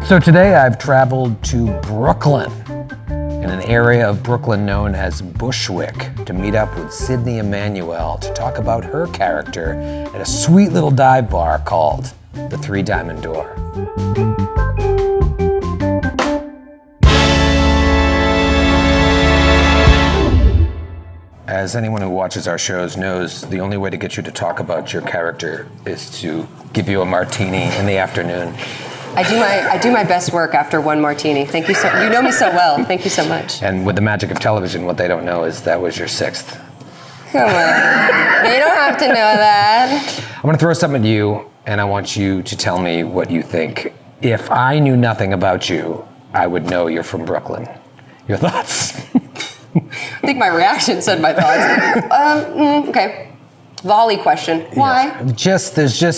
So today I've traveled to Brooklyn, in an area of Brooklyn known as Bushwick, to meet up with Sydney Amanuel to talk about her character at a sweet little dive bar called the Three Diamond Door. As anyone who watches our shows knows, the only way to get you to talk about your character is to give you a martini in the afternoon. I do my best work after one martini. Thank you so. You know me so well. Thank you so much. And with the magic of television, what they don't know is that was your sixth. Come on, you don't have to know that. I'm gonna throw something at you, and I want you to tell me what you think. If I knew nothing about you, I would know you're from Brooklyn. Your thoughts? I think my reaction said my thoughts. Okay. Volley question. Why? Yeah.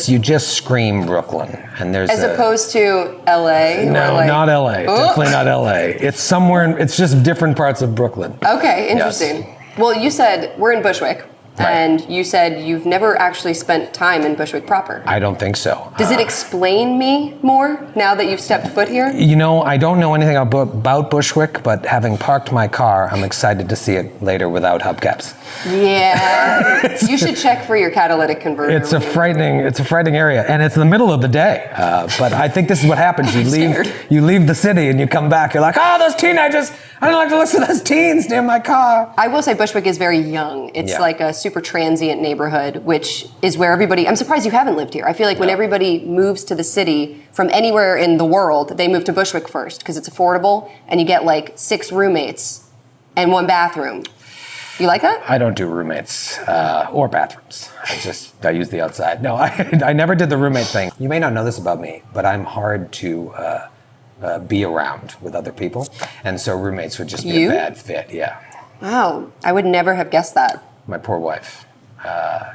You just scream Brooklyn, and there's as opposed to LA. No, or not LA. Oh. Definitely not LA. It's somewhere. It's just different parts of Brooklyn. Okay, interesting. Yes. Well, you said we're in Bushwick. Right. And you said you've never actually spent time in Bushwick proper. I don't think so. Does it explain me more now that you've stepped foot here? You know, I don't know anything about Bushwick, but having parked my car, I'm excited to see it later without hubcaps. Yeah, you should check for your catalytic converter. It's a frightening area, and it's in the middle of the day. But I think this is what happens. You leave the city and you come back. You're like, oh, those teenagers! I don't like to listen to those teens near my car. I will say Bushwick is very young. It's like a super transient neighborhood, which is where everybody. I'm surprised you haven't lived here. I feel like when everybody moves to the city from anywhere in the world, they move to Bushwick first because it's affordable, and you get like 6 roommates and 1 bathroom. You like that? I don't do roommates or bathrooms. I use the outside. No, I never did the roommate thing. You may not know this about me, but I'm hard to be around with other people. And so roommates would just be a bad fit, yeah. Wow, I would never have guessed that. My poor wife.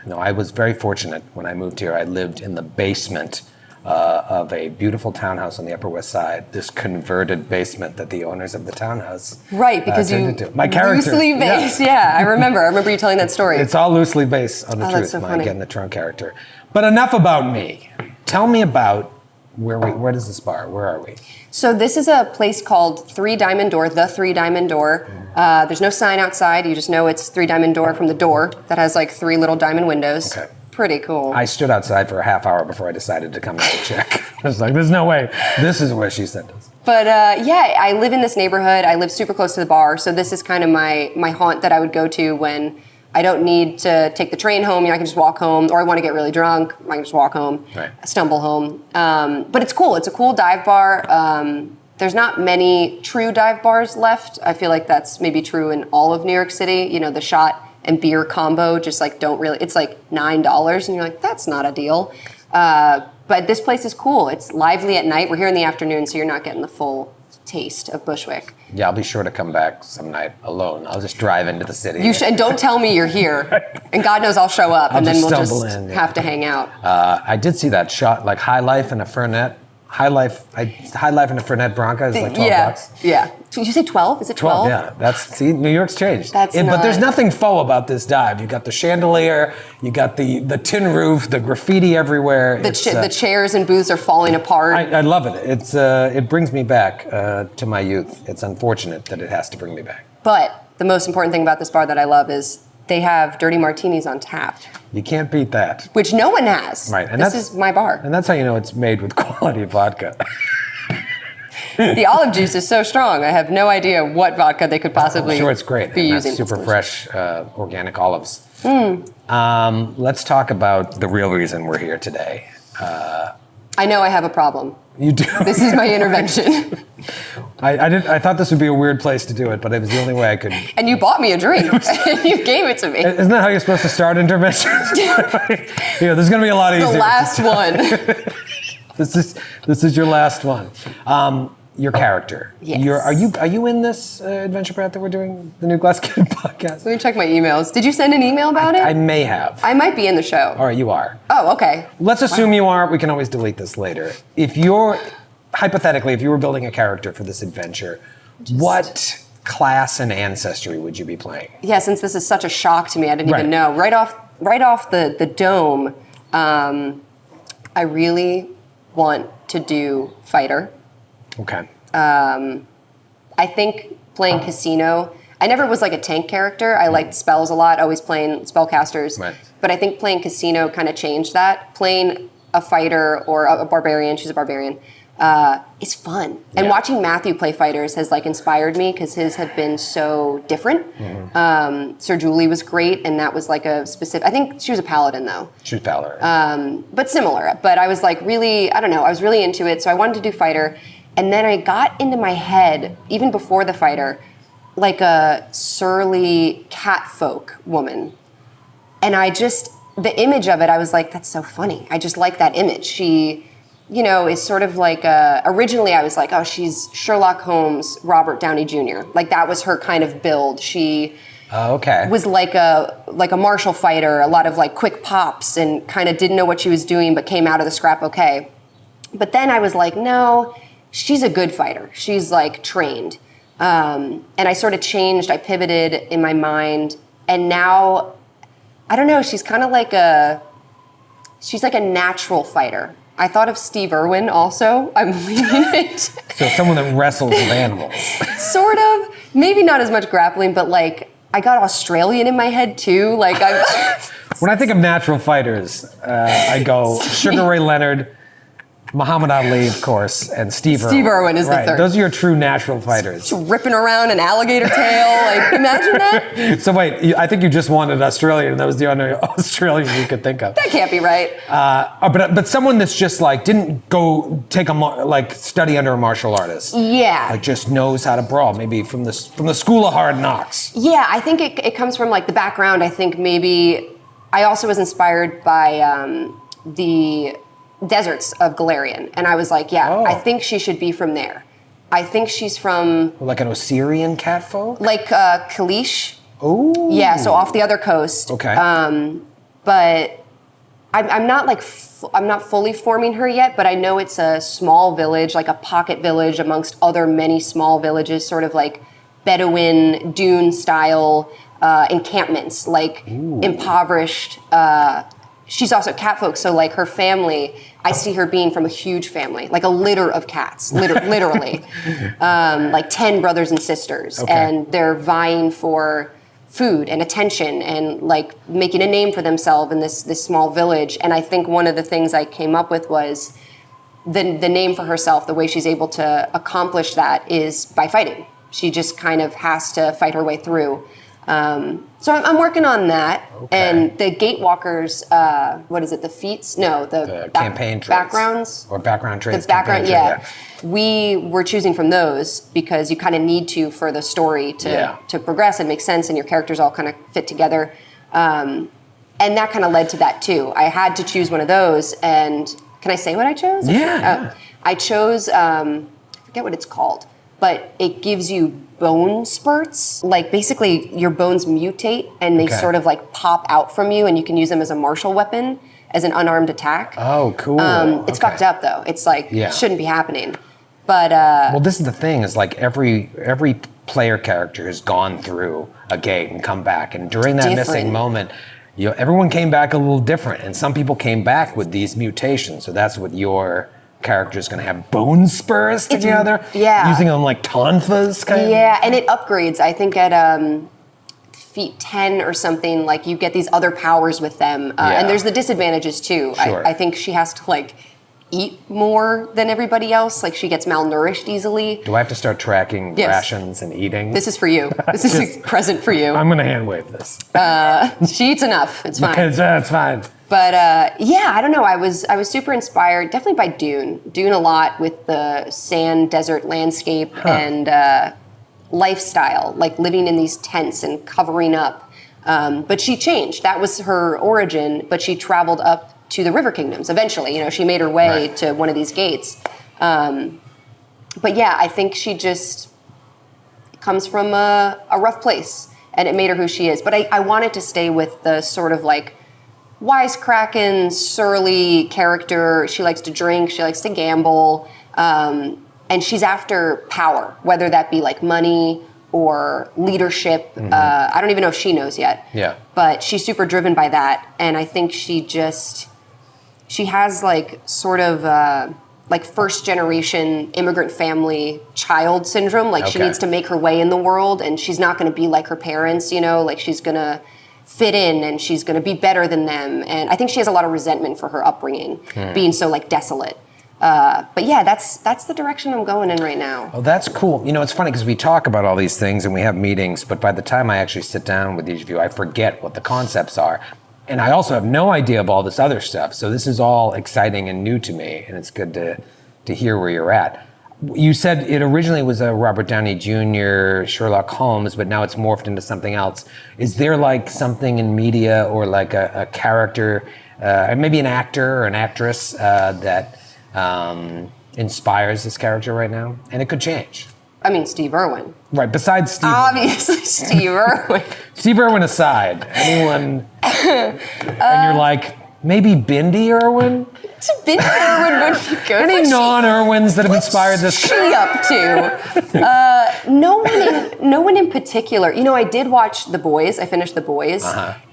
No, I was very fortunate when I moved here. I lived in the basement of a beautiful townhouse on the Upper West Side, this converted basement that the owners of the townhouse right, because you my character, loosely based. Yeah, I remember you telling that story. It's all loosely based on the truth. That's so funny. Again, the Trump character. But enough about me. Tell me about where is this bar? Where are we? So this is a place called Three Diamond Door, the Three Diamond Door. There's no sign outside. You just know it's Three Diamond Door from the door that has like 3 little diamond windows. Okay. Pretty cool. I stood outside for a half hour before I decided to come out to check. I was like, there's no way. This is where she sent us. But yeah, I live in this neighborhood. I live super close to the bar. So this is kind of my haunt that I would go to when I don't need to take the train home. You know, I can just walk home, or I want to get really drunk. I can just walk home, stumble home. But it's cool. It's a cool dive bar. There's not many true dive bars left. I feel like that's maybe true in all of New York City. You know, the shot and beer combo just like don't really, it's like $9 and you're like, that's not a deal. But this place is cool. It's lively at night. We're here in the afternoon, so you're not getting the full taste of Bushwick. Yeah, I'll be sure to come back some night alone. I'll just drive into the city. And don't tell me you're here. And God knows I'll show up, and then we'll just have to hang out. I did see that shot, like High Life and a Fernet. High Life and a Fernet Branca is like $12. Yeah. Did you say 12? Is it 12? Yeah. See, New York's changed. But there's nothing faux about this dive. You got the chandelier, you got the tin roof, the graffiti everywhere. The chairs and booths are falling apart. I love it. It brings me back to my youth. It's unfortunate that it has to bring me back. But the most important thing about this bar that I love is they have dirty martinis on tap. You can't beat that. Which no one has. Right. And this is my bar. And that's how you know it's made with quality vodka. The olive juice is so strong. I have no idea what vodka they could possibly I'm sure it's great. be using. Super fresh organic olives. Let's talk about the real reason we're here today. I know I have a problem. You do? This is my intervention. I thought this would be a weird place to do it, but it was the only way I could. And you bought me a drink. And you gave it to me. Isn't that how you're supposed to start interventions? This is going to be a lot easier. The last one. This is your last one. Your character. Yes. Are you in this adventure path that we're doing, the New Glass Kid podcast? Let me check my emails. Did you send an email about it? I may have. I might be in the show. All right, you are. Oh, okay. Let's assume you are. We can always delete this later. Hypothetically, if you were building a character for this adventure, what class and ancestry would you be playing? Yeah, since this is such a shock to me, I didn't even know. Right off the dome, I really want to do fighter. Okay. I think playing Casino, I never was like a tank character. I liked spells a lot, always playing spellcasters. Right. But I think playing Casino kind of changed that. Playing a fighter or a barbarian, she's a barbarian, is fun. And watching Matthew play fighters has like inspired me because his have been so different. Sir Julie was great, and that was like a specific, I think she was a paladin though. She was paladin. But similar. But I was like really, I don't know, I was really into it. So I wanted to do fighter. And then I got into my head, even before the fighter, like a surly catfolk woman. And I just, the image of it, I was like, that's so funny. I just like that image. She, you know, is sort of like, originally I was like, oh, she's Sherlock Holmes, Robert Downey Jr. Like that was her kind of build. She was like a martial fighter, a lot of like quick pops and kind of didn't know what she was doing, but came out of the scrap okay. But then I was like, no, she's a good fighter. She's like trained. And I sort of changed, I pivoted in my mind, and now, I don't know, she's kind of like she's like a natural fighter. I thought of Steve Irwin also. I'm leaving it. So someone that wrestles with animals. Sort of. Maybe not as much grappling, but like, I got Australian in my head too. Like When I think of natural fighters, I go Sugar Ray Leonard, Muhammad Ali, of course, and Steve Irwin. Steve Irwin is the third. Those are your true natural fighters. Just ripping around an alligator tail. Like, imagine that. So wait, I think you just wanted Australian, and that was the only Australian you could think of. That can't be right. But someone that's just like didn't go take study under a martial artist. Yeah. Like just knows how to brawl, maybe from the school of hard knocks. Yeah, I think it comes from like the background. I think maybe I also was inspired by the deserts of Galarian, and I was like, I think she should be from there. I think she's from like an Osirian catfolk, like Kalish. Oh, yeah, so off the other coast. Okay, but I'm not like I'm not fully forming her yet, but I know it's a small village, like a pocket village amongst other many small villages, sort of like Bedouin dune style encampments, like impoverished. She's also catfolk, so like her family, I see her being from a huge family, like a litter of cats, literally, like 10 brothers and sisters, and they're vying for food and attention and like making a name for themselves in this small village. And I think one of the things I came up with was the name for herself. The way she's able to accomplish that is by fighting. She just kind of has to fight her way through. So I'm working on that, and the Gatewalkers, what is it, the feats? No, the campaign traits. Backgrounds? Or background traits. The background, yeah. We were choosing from those because you kind of need to for the story to progress and make sense, and your characters all kind of fit together. And that kind of led to that too. I had to choose one of those, and can I say what I chose? Yeah. I chose, I forget what it's called, but it gives you bone spurts. Like basically your bones mutate and they sort of like pop out from you, and you can use them as a martial weapon, as an unarmed attack. Oh, cool. It's fucked up though. It's like, shouldn't be happening. But well, this is the thing, is like every player character has gone through a gate and come back, and during that missing moment, everyone came back a little different, and some people came back with these mutations. So that's what your character is going to have bone spurs together, using them like tonfas, kind of. Yeah, and it upgrades. I think at feat 10 or something, like you get these other powers with them, and there's the disadvantages too. Sure. I think she has to like eat more than everybody else. Like she gets malnourished easily. Do I have to start tracking rations and eating? This is for you. This is a present for you. I'm going to hand wave this. She eats enough. It's fine. It's fine. But I don't know. I was super inspired, definitely by Dune. Dune a lot with the sand desert landscape and lifestyle, like living in these tents and covering up. But she changed. That was her origin. But she traveled up to the River Kingdoms eventually. She made her way to one of these gates. But yeah, I think she just comes from a rough place, and it made her who she is. But I wanted to stay with the sort of like wisecracking, surly character. She likes to drink, she likes to gamble, and she's after power, whether that be like money or leadership. I don't even know if she knows yet. Yeah. But she's super driven by that, and I think she has like sort of like first generation immigrant family child syndrome. Like she Okay. needs to make her way in the world, and she's not going to be like her parents, you know, like she's going to fit in and she's going to be better than them. And I think she has a lot of resentment for her upbringing, being so like desolate. But yeah, that's the direction I'm going in right now. Oh, that's cool. You know, it's funny because we talk about all these things and we have meetings, but by the time I actually sit down with each of you, I forget what the concepts are. And I also have no idea of all this other stuff. So this is all exciting and new to me, and it's good to hear where you're at. You said it originally was a Robert Downey Jr. Sherlock Holmes, but now it's morphed into something else. Is there like something in media or like a character, maybe an actor or an actress that inspires this character right now? And it could change. I mean, Steve Irwin. Right, besides Steve. Obviously, Steve Irwin. Steve Irwin aside, anyone, and you're like, maybe Bindi Irwin? Bindi Irwin would be good. Any non-Irwins that have inspired this? What's she up to? No one in particular. You know, I did watch The Boys. I finished The Boys.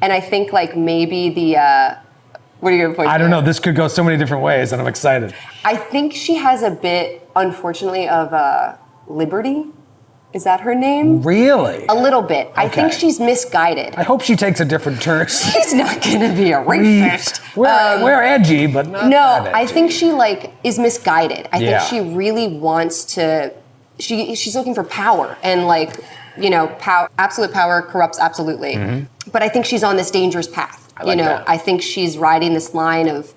And I think like maybe what are you going to point I don't to? know, this could go so many different ways and I'm excited. I think she has a bit, unfortunately, of Liberty. Is that her name? Really? A little bit. I think she's misguided. I hope she takes a different turn. She's not going to be a rapist. We're edgy, but not No, that edgy. I think she like is misguided. I Yeah. think she really wants to. She's looking for power and like, you know, absolute power corrupts absolutely. But I think she's on this dangerous path. I like that. I think she's riding this line of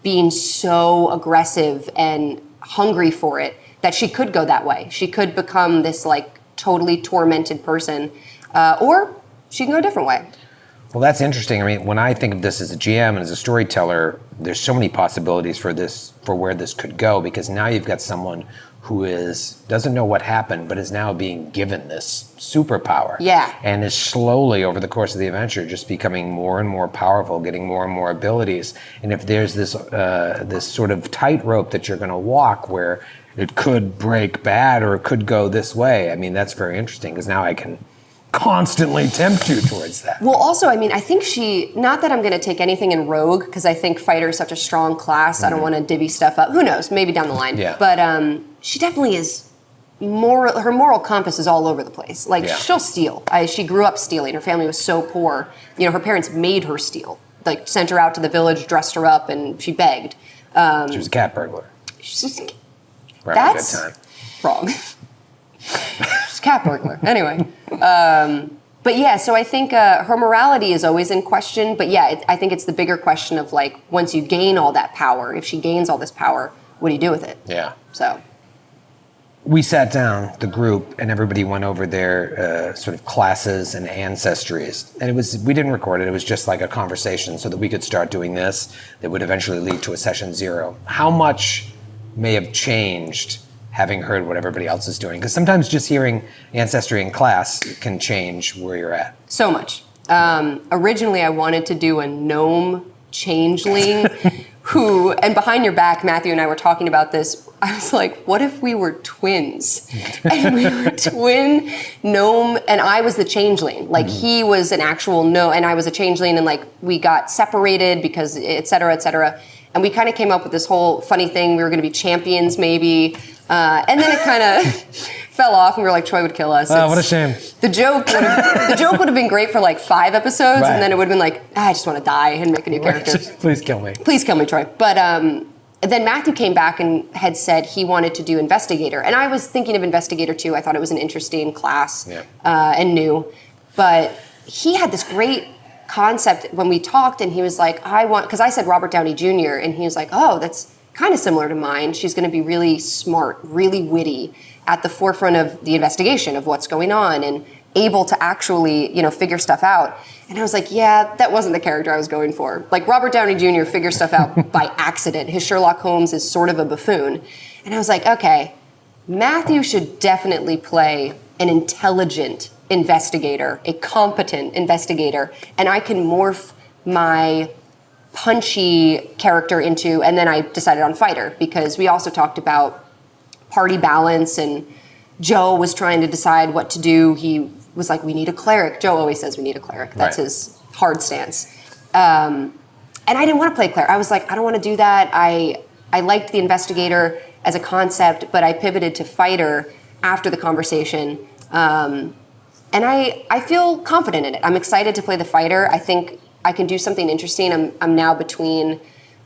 being so aggressive and hungry for it that she could go that way. She could become this like totally tormented person, or she can go a different way. Well, that's interesting. I mean, when I think of this as a GM and as a storyteller, there's so many possibilities for where this could go, because now you've got someone who doesn't know what happened, but is now being given this superpower. Yeah. And is slowly, over the course of the adventure, just becoming more and more powerful, getting more and more abilities. And if there's this sort of tightrope that you're going to walk where it could break bad or it could go this way, I mean, that's very interesting, because now I can constantly tempt you towards that. Well, also, I mean, I think not that I'm going to take anything in Rogue, because I think Fighter is such a strong class. I don't want to divvy stuff up. Who knows? Maybe down the line. Yeah. But she definitely is her moral compass is all over the place. Like, Yeah. she'll steal. She grew up stealing. Her family was so poor. You know, her parents made her steal. Like, sent her out to the village, dressed her up, and she begged. She was a cat burglar. She's just, We're having a that's good time. wrong. She's a cat burglar. Anyway. But yeah, so I think her morality is always in question. But yeah, I think it's the bigger question of like, once you gain all that power, if she gains all this power, what do you do with it? Yeah. So. We sat down, the group, and everybody went over their sort of classes and ancestries. And we didn't record it, it was just like a conversation so that we could start doing this that would eventually lead to a session 0. How much may have changed having heard what everybody else is doing? Because sometimes just hearing ancestry in class can change where you're at. So much. Originally, I wanted to do a gnome changeling who, and behind your back, Matthew and I were talking about this. I was like, what if we were twins? And we were twin gnome, and I was the changeling. Like, he was an actual gnome, and I was a changeling, and like, we got separated because et cetera, et cetera. And we kind of came up with this whole funny thing. We were going to be champions, maybe. And then it kind of fell off, and we were like, Troy would kill us. Oh, what a shame. The joke would have been great for like 5 episodes, Right. and then it would have been like, I just want to die and make a new character. Please kill me. Please kill me, Troy. But then Matthew came back and had said he wanted to do investigator, and I was thinking of investigator too. I thought it was an interesting class and new, but he had this great concept when we talked, and he was like, because I said Robert Downey Jr., and he was like, oh, that's kind of similar to mine. She's going to be really smart, really witty, at the forefront of the investigation of what's going on, and able to actually, figure stuff out. And I was like, yeah, that wasn't the character I was going for. Like, Robert Downey Jr. figures stuff out by accident. His Sherlock Holmes is sort of a buffoon. And I was like, okay, Matthew should definitely play an intelligent investigator, a competent investigator, and I can morph my punchy character into, and then I decided on fighter, because we also talked about party balance, and Joe was trying to decide what to do. He was like, we need a cleric. Joe always says we need a cleric. That's his hard stance. And I didn't want to play cleric. I was like, I don't want to do that. I I liked the investigator as a concept, but I pivoted to fighter after the conversation. And I feel confident in it. I'm excited to play the fighter. I think I can do something interesting. I'm now between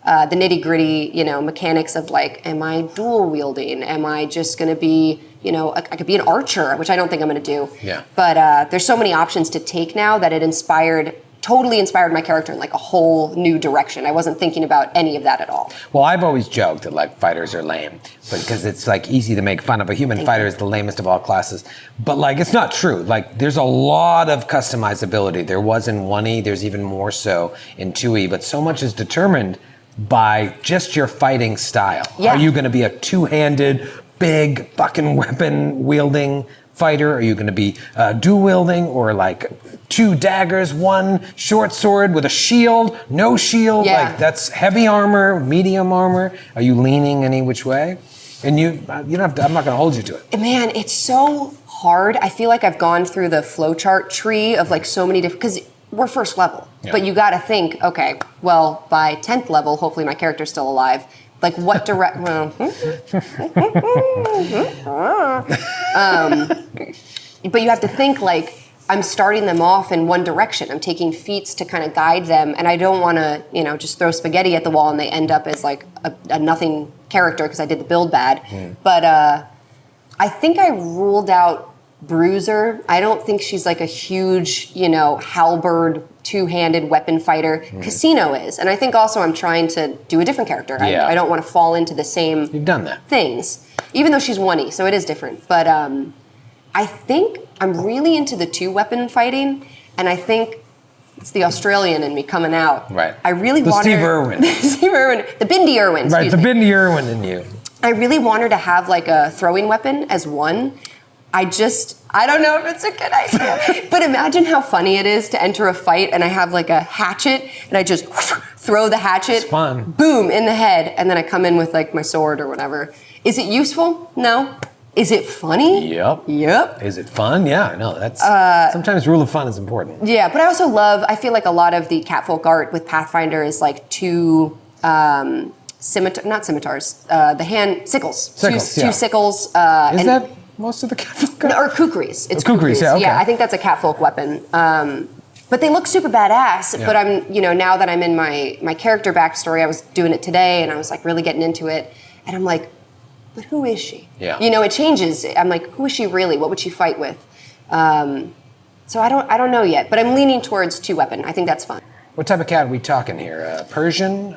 the nitty gritty, mechanics of like, am I dual wielding? Am I just going to be, I could be an archer, which I don't think I'm going to do. Yeah. But there's so many options to take now that it totally inspired my character in like a whole new direction. I wasn't thinking about any of that at all. Well, I've always joked that like fighters are lame, but because it's like easy to make fun of a human fighter is the lamest of all classes. But like it's not true. Like there's a lot of customizability. There was in 1E, there's even more so in 2E, but so much is determined by just your fighting style. Yeah. Are you going to be a two-handed, big fucking weapon wielding fighter? Are you going to be dual wielding or like 2 daggers, 1 short sword with a shield, no shield? Yeah. Like that's heavy armor, medium armor. Are you leaning any which way? And you don't have to, I'm not going to hold you to it. Man, it's so hard. I feel like I've gone through the flowchart tree of like so many different, because we're first level, but you got to think, okay, well, by 10th level, hopefully my character's still alive. Like what direct? Well, but you have to think like I'm starting them off in one direction. I'm taking feats to kind of guide them, and I don't want to, just throw spaghetti at the wall and they end up as like a nothing character because I did the build bad. But I think I ruled out Bruiser. I don't think she's like a huge, halberd, two-handed weapon fighter. Casino is. And I think also I'm trying to do a different character. Yeah. I don't want to fall into the same You've done that. things. Even though she's 1E, so it is different. But I think I'm really into the two-weapon fighting, and I think it's the Australian in me coming out. Right. I really the want Steve her... Irwin. Steve Irwin. The Bindi Irwin, Right, the Bindi Irwin in you. I really want her to have like a throwing weapon as one. I don't know if it's a good idea, but imagine how funny it is to enter a fight and I have like a hatchet and I just throw the hatchet, It's fun. Boom, in the head, and then I come in with like my sword or whatever. Is it useful? No. Is it funny? Yep. Is it fun? Yeah, no, that's, sometimes rule of fun is important. Yeah, but I feel like a lot of the catfolk art with Pathfinder is like two, not scimitars, the hand, sickles. Two sickles. Is that most of the catfolk? Or kukris. It's kukris, yeah, okay. Yeah, I think that's a catfolk weapon. But they look super badass. Yeah. But I'm, now that I'm in my character backstory, I was doing it today and I was like really getting into it. And I'm like, but who is she? Yeah. It changes. I'm like, who is she really? What would she fight with? So I don't know yet, but I'm leaning towards two weapon. I think that's fun. What type of cat are we talking here? Persian?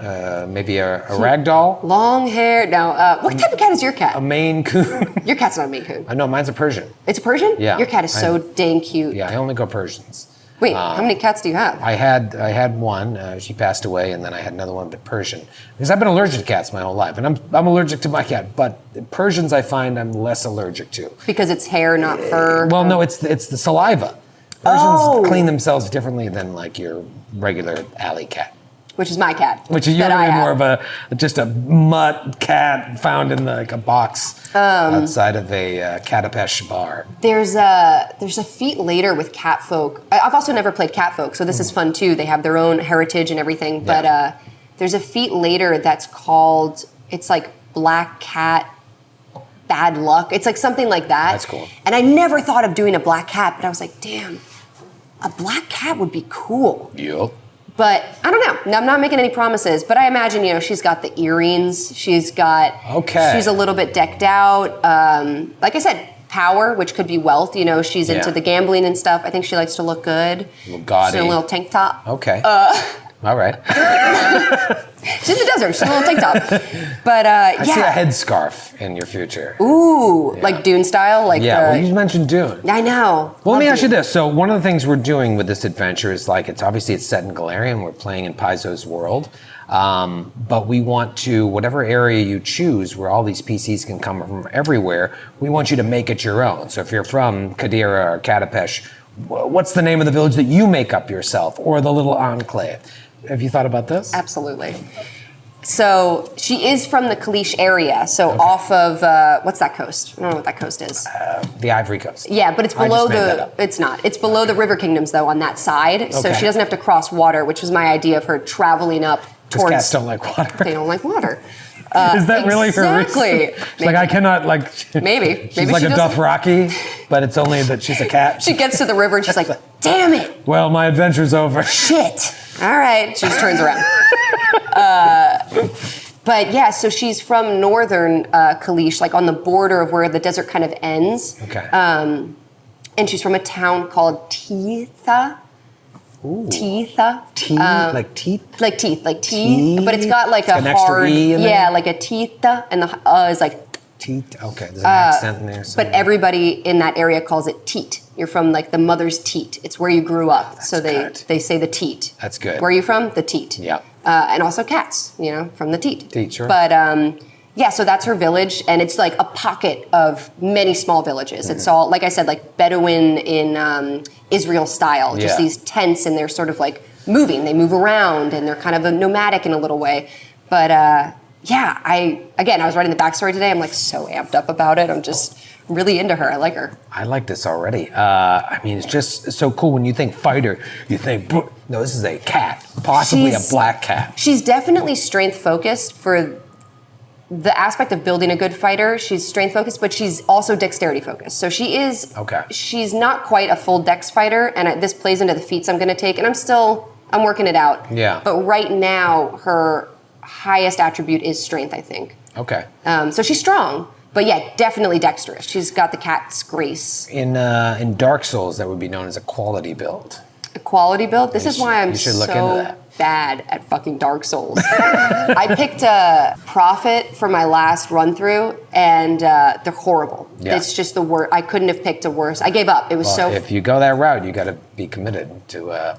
Maybe a ragdoll? Long hair? No. What type of cat is your cat? A Maine Coon. Your cat's not a Maine Coon. No, mine's a Persian. It's a Persian? Yeah. Your cat is so dang cute. Yeah, I only go Persians. Wait, how many cats do you have? I had one. She passed away, and then I had another one, but Persian. Because I've been allergic to cats my whole life, and I'm allergic to my cat. But Persians, I find I'm less allergic to. Because it's hair, not fur. Well, no, it's the saliva. Persians clean themselves differently than like your regular alley cat. Which is my cat. Which is usually more of just a mutt cat found in like a box outside of a Katapesh bar. There's a feat later with catfolk. I've also never played catfolk, so this is fun too. They have their own heritage and everything. But there's a feat later that's called, it's like Black Cat Bad Luck. It's like something like that. That's cool. And I never thought of doing a black cat, but I was like, damn, a black cat would be cool. Yep. But I don't know. I'm not making any promises. But I imagine, she's got the earrings. She's a little bit decked out. Like I said, power, which could be wealth. She's into the gambling and stuff. I think she likes to look good. A little gaudy. She's in a little tank top. Okay. All right. She's in the desert. She's in a little tank top. But I see a headscarf in your future. Ooh, like Dune style? Well, you mentioned Dune. I know. Well, let me ask you this. So one of the things we're doing with this adventure is it's set in Galarian. We're playing in Paizo's world. But we want to, whatever area you choose where all these PCs can come from everywhere, we want you to make it your own. So if you're from Kadira or Katapesh, what's the name of the village that you make up yourself, or the little enclave? Have you thought about this? Absolutely. So she is from the Kalish area, so off of, what's that coast? I don't know what that coast is. The Ivory Coast. Yeah, but it's below it's not. It's below the River Kingdoms, though, on that side. So she doesn't have to cross water, which was my idea of her traveling up towards... Because cats don't like water. They don't like water. Is that really her exactly. reason? She's like, I cannot, like... Maybe. She's like a Dothraki, but it's only that she's a cat. She gets to the river and she's like, damn it. Well, my adventure's over. Shit. All right. She just turns around. But yeah, so she's from northern Kalish, like on the border of where the desert kind of ends. Okay. And she's from a town called Teetha. Ooh. Teetha. Like teeth? Like teeth, like teeth. But it's got like a an extra hard, E in there? yeah, like a teetha, and the is like. Teat. Okay, there's an accent in there. But everybody in that area calls it teat. You're from like the mother's teat. It's where you grew up. That's so good. they say the teat. That's good. Where are you from? The teat. Yeah. And also cats, from the teat. Teat, sure. But yeah, so that's her village, and it's like a pocket of many small villages. It's all, like I said, like Bedouin in Israel style. Just these tents, and they're sort of like moving. They move around, and they're kind of a nomadic in a little way. But yeah, I was writing the backstory today. I'm like so amped up about it. I'm just really into her. I like her. I like this already. I mean, it's just so cool when you think fighter, you think, no, this is a cat, possibly a black cat. She's definitely strength focused for the aspect of building a good fighter. She's strength focused, but she's also dexterity focused. So she is, she's not quite a full dex fighter, and this plays into the feats I'm gonna take, and I'm working it out. Yeah. But right now, her highest attribute is strength, I think. Okay. So she's strong, but yeah, definitely dexterous. She's got the cat's grace. In Dark Souls, that would be known as a quality build. A quality build? This is why I'm so bad at fucking Dark Souls. I picked a Prophet for my last run through, and they're horrible. Yeah. It's just the worst. I couldn't have picked a worse. I gave up. It was If you go that route, you got to be committed to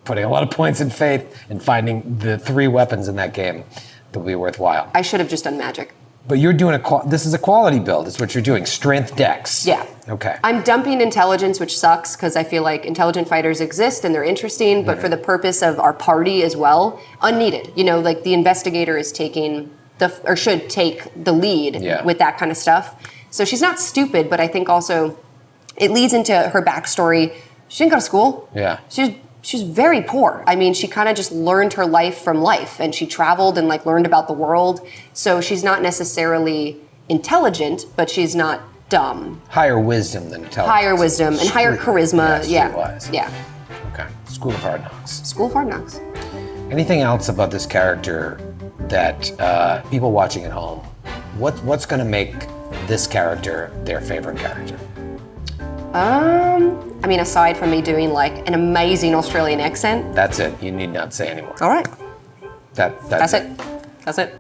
putting a lot of points in faith and finding the 3 weapons in that game that will be worthwhile. I should have just done magic. But you're doing this is a quality build. It's what you're doing. Strength dex. Yeah. Okay. I'm dumping intelligence, which sucks because I feel like intelligent fighters exist and they're interesting, but for the purpose of our party as well, unneeded. Like the investigator is taking should take the lead with that kind of stuff. So she's not stupid, but I think also it leads into her backstory. She didn't go to school. Yeah. She's very poor. I mean, she kind of just learned her life from life, and she traveled and like learned about the world. So she's not necessarily intelligent, but she's not dumb. Higher wisdom than intelligence. Higher wisdom and higher charisma. Yeah. Okay. School of Hard Knocks. School of Hard Knocks. Anything else about this character that people watching at home, what's going to make this character their favorite character? I mean, aside from me doing like an amazing Australian accent. That's it. You need not say anymore. All right. That's it. That's it.